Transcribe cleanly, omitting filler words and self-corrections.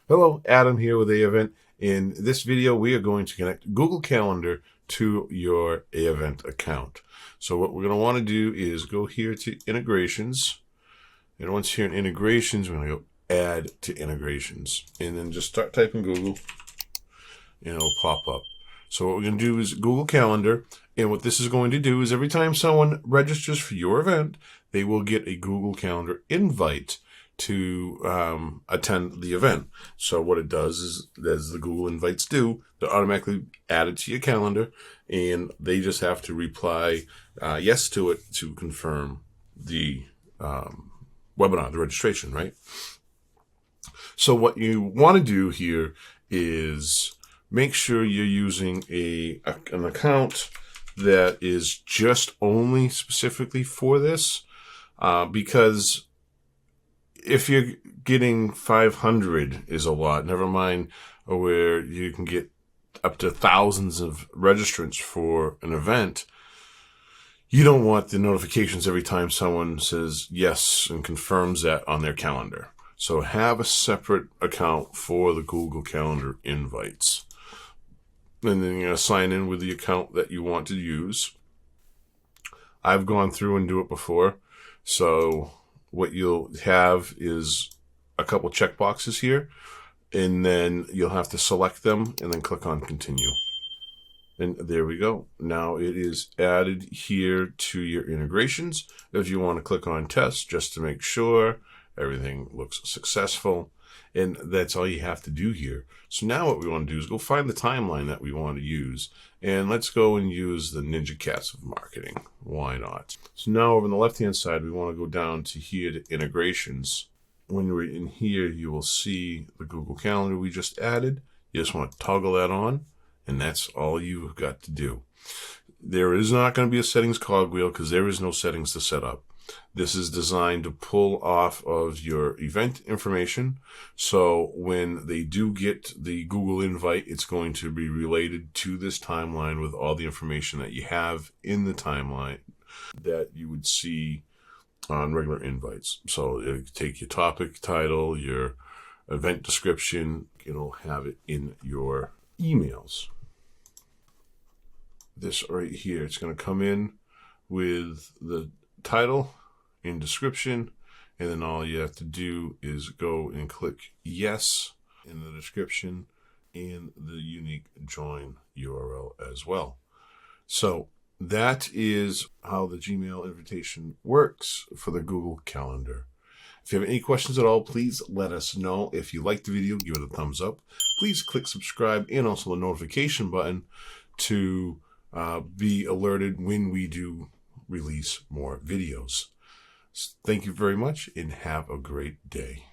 Hello, Adam here with AEvent. In this video, we are going to connect Google Calendar to your AEvent account. So what we're going to want to do is go here to integrations. And once here in integrations, we're going to go add to integrations. And then just start typing Google and it'll pop up. So what we're going to do is Google Calendar. And what this is going to do is every time someone registers for your event, they will get a Google Calendar invite to attend the event. So what it does is, as the Google invites do, they're automatically added to your calendar, and they just have to reply yes to it to confirm the webinar, the registration, right? So what you want to do here is make sure you're using an account that is just only specifically for this, because if you're getting 500 is a lot, never mind where you can get up to thousands of registrants for an event, you don't want the notifications every time someone says yes and confirms that on their calendar. So have a separate account for the Google Calendar invites. And then you're going to sign in with the account that you want to use. I've gone through and do it before. So what you'll have is a couple checkboxes here, and then you'll have to select them and then click on continue. And there we go. Now it is added here to your integrations. If you want to click on test just to make sure everything looks successful, and that's all you have to do here. So now what we want to do is go find the timeline that we want to use, and let's go and use the Ninja Cats of marketing. Why not? So now over on the left hand side, we want to go down to here to integrations. When you're in here, you will see the Google Calendar we just added. You just want to toggle that on, and that's all you've got to do. There is not going to be a settings cogwheel because there is no settings to set up. This is designed to pull off of your event information. So when they do get the Google invite, it's going to be related to this timeline with all the information that you have in the timeline that you would see on regular invites. So it'll take your topic title, your event description, it'll have it in your emails. This right here, it's going to come in with the title and description, and then all you have to do is go and click yes in the description and the unique join URL as well. So that is how the Gmail invitation works for the Google Calendar. If you have any questions at all, please let us know. If you liked the video, give it a thumbs up. Please click subscribe and also the notification button to be alerted when we do release more videos. Thank you very much and have a great day.